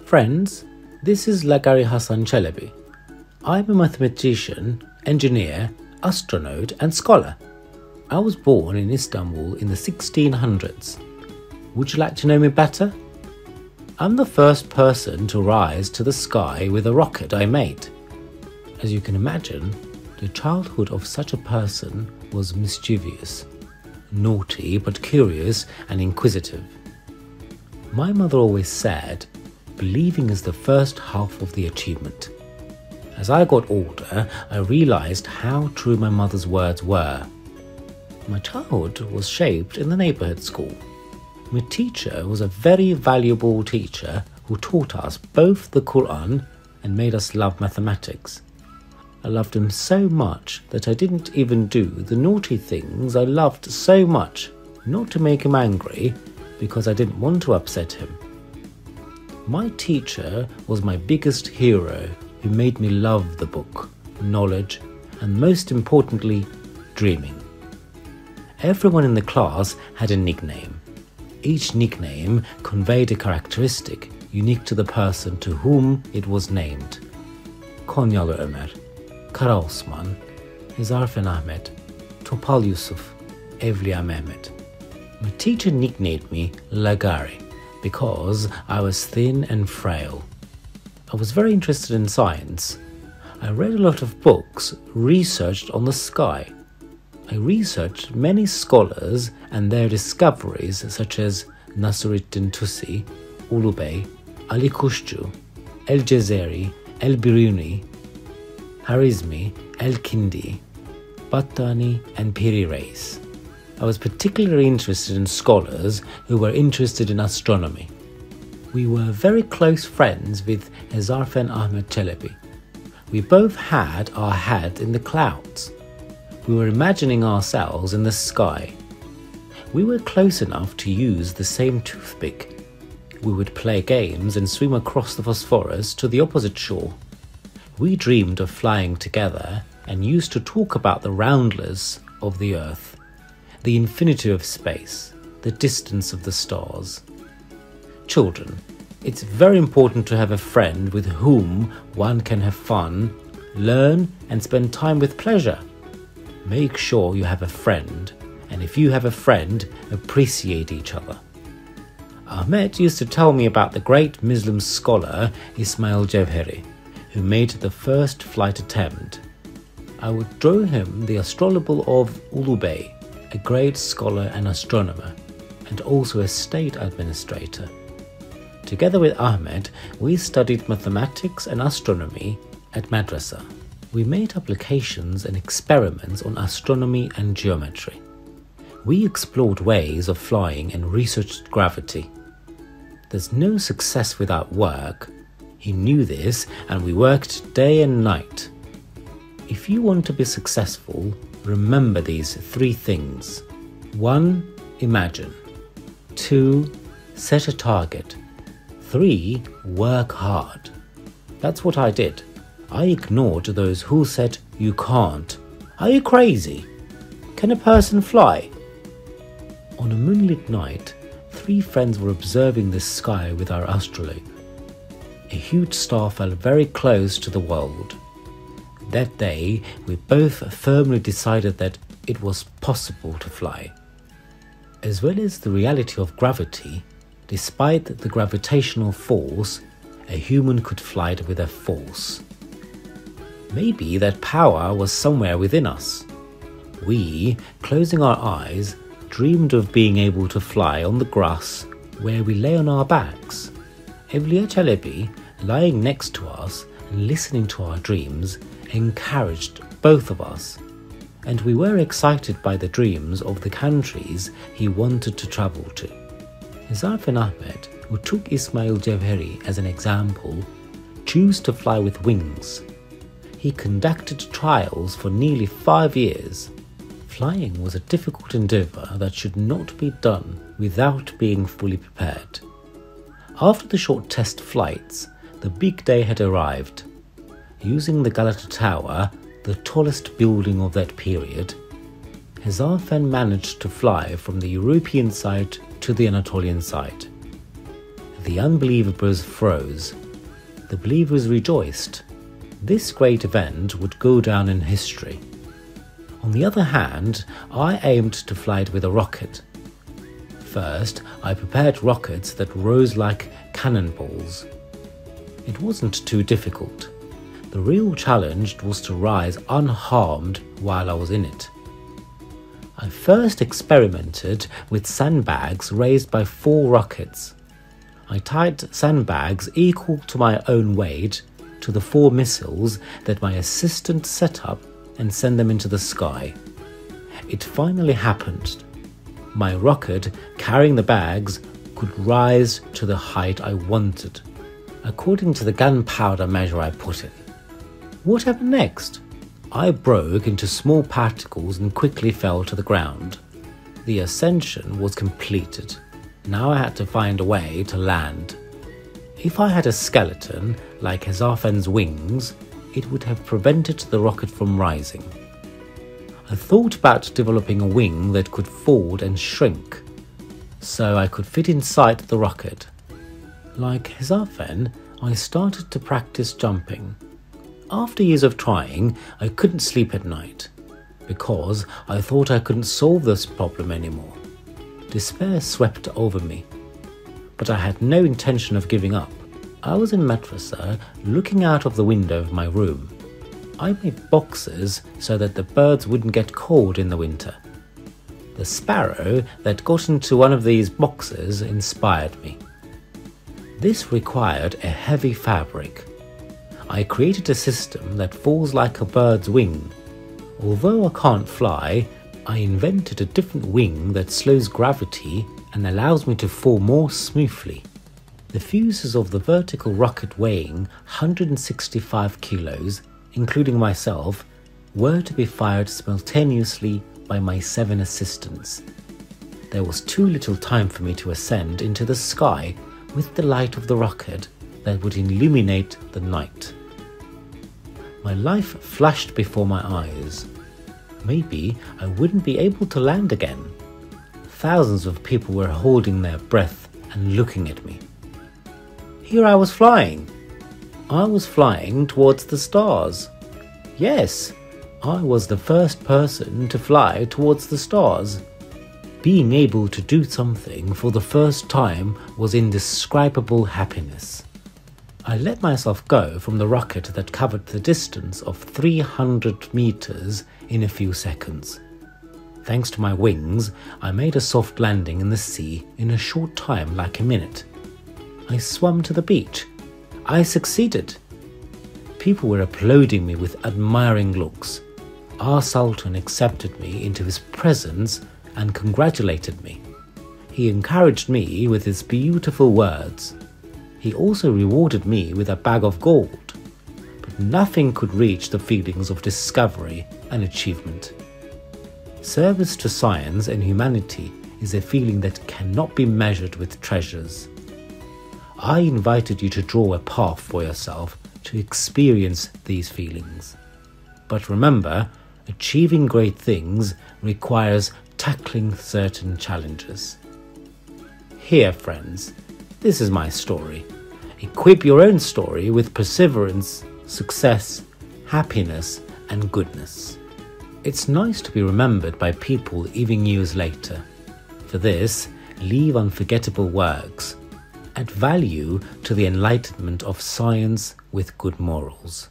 Friends, this is Lâgarî Hasan Çelebi. I'm a mathematician, engineer, astronaut and scholar. I was born in Istanbul in the 1600s. Would you like to know me better? I'm the first person to rise to the sky with a rocket I made. As you can imagine, the childhood of such a person was mischievous, naughty but curious and inquisitive. My mother always said, believing is the first half of the achievement. As I got older, I realized how true my mother's words were. My childhood was shaped in the neighborhood school. My teacher was a very valuable teacher who taught us both the Quran and made us love mathematics. I loved him so much that I didn't even do the naughty things I loved so much, not to make him angry, because I didn't want to upset him. My teacher was my biggest hero who made me love the book, knowledge, and most importantly, dreaming. Everyone in the class had a nickname. Each nickname conveyed a characteristic unique to the person to whom it was named. Konyalı Ömer, Kara Osman, Hezarfen Ahmet, Topal Yusuf, Evliya Mehmet. My teacher nicknamed me Lâgarî because I was thin and frail. I was very interested in science. I read a lot of books, researched on the sky. I researched many scholars and their discoveries such as Nasruddin Tusi, Ulubey, Ali Kuşçu, El-Jazari, El-Biruni, Harizmi, El-Kindi, Battani and Piri Reis. I was particularly interested in scholars who were interested in astronomy. We were very close friends with Hezarfen Ahmet Çelebi. We both had our head in the clouds. We were imagining ourselves in the sky. We were close enough to use the same toothpick. We would play games and swim across the Bosphorus to the opposite shore. We dreamed of flying together and used to talk about the roundness of the earth, the infinity of space, the distance of the stars. Children, it's very important to have a friend with whom one can have fun, learn and spend time with pleasure. Make sure you have a friend, and if you have a friend, appreciate each other. Ahmet used to tell me about the great Muslim scholar Ismail Cevheri, who made the first flight attempt. I would draw him the astrolabe of Ulubey, a great scholar and astronomer, and also a state administrator. Together with Ahmed, we studied mathematics and astronomy at madrasa. We made applications and experiments on astronomy and geometry. We explored ways of flying and researched gravity. There's no success without work. He knew this, and we worked day and night. If you want to be successful, remember these three things. 1. Imagine. 2. Set a target. 3. Work hard. That's what I did. I ignored those who said, you can't. Are you crazy? Can a person fly? On a moonlit night, 3 friends were observing the sky with our astrolabe. A huge star fell very close to the world. That day, we both firmly decided that it was possible to fly. As well as the reality of gravity, despite the gravitational force, a human could fly with a force. Maybe that power was somewhere within us. We, closing our eyes, dreamed of being able to fly on the grass where we lay on our backs. Evliya Çelebi, lying next to us and listening to our dreams, encouraged both of us, and we were excited by the dreams of the countries he wanted to travel to. Hezarfen Ahmet, who took Ismail Cevheri as an example, chose to fly with wings. He conducted trials for nearly 5 years. Flying was a difficult endeavour that should not be done without being fully prepared. After the short test flights, the big day had arrived. Using the Galata Tower, the tallest building of that period, Hezarfen managed to fly from the European side to the Anatolian side. The unbelievers froze. The believers rejoiced. This great event would go down in history. On the other hand, I aimed to fly it with a rocket. First, I prepared rockets that rose like cannonballs. It wasn't too difficult. The real challenge was to rise unharmed while I was in it. I first experimented with sandbags raised by 4 rockets. I tied sandbags equal to my own weight to the 4 missiles that my assistant set up and sent them into the sky. It finally happened. My rocket carrying the bags could rise to the height I wanted, according to the gunpowder measure I put in. What happened next? I broke into small particles and quickly fell to the ground. The ascension was completed. Now I had to find a way to land. If I had a skeleton like Hasan's wings, it would have prevented the rocket from rising. I thought about developing a wing that could fold and shrink, so I could fit inside the rocket. Like Hasan, I started to practice jumping. After years of trying, I couldn't sleep at night, because I thought I couldn't solve this problem anymore. Despair swept over me, but I had no intention of giving up. I was in madrasa, looking out of the window of my room. I made boxes so that the birds wouldn't get cold in the winter. The sparrow that got into one of these boxes inspired me. This required a heavy fabric. I created a system that falls like a bird's wing. Although I can't fly, I invented a different wing that slows gravity and allows me to fall more smoothly. The fuses of the vertical rocket weighing 165 kilos, including myself, were to be fired simultaneously by my 7 assistants. There was too little time for me to ascend into the sky with the light of the rocket that would illuminate the night. My life flashed before my eyes. Maybe I wouldn't be able to land again. Thousands of people were holding their breath and looking at me. Here I was flying. I was flying towards the stars. Yes, I was the first person to fly towards the stars. Being able to do something for the first time was indescribable happiness. I let myself go from the rocket that covered the distance of 300 meters in a few seconds. Thanks to my wings, I made a soft landing in the sea in a short time, like a minute. I swam to the beach. I succeeded. People were applauding me with admiring looks. Our Sultan accepted me into his presence and congratulated me. He encouraged me with his beautiful words. He also rewarded me with a bag of gold. But nothing could reach the feelings of discovery and achievement. Service to science and humanity is a feeling that cannot be measured with treasures. I invited you to draw a path for yourself to experience these feelings. But remember, achieving great things requires tackling certain challenges. Here, friends, this is my story. Equip your own story with perseverance, success, happiness, and goodness. It's nice to be remembered by people even years later. For this, leave unforgettable works. Add value to the enlightenment of science with good morals.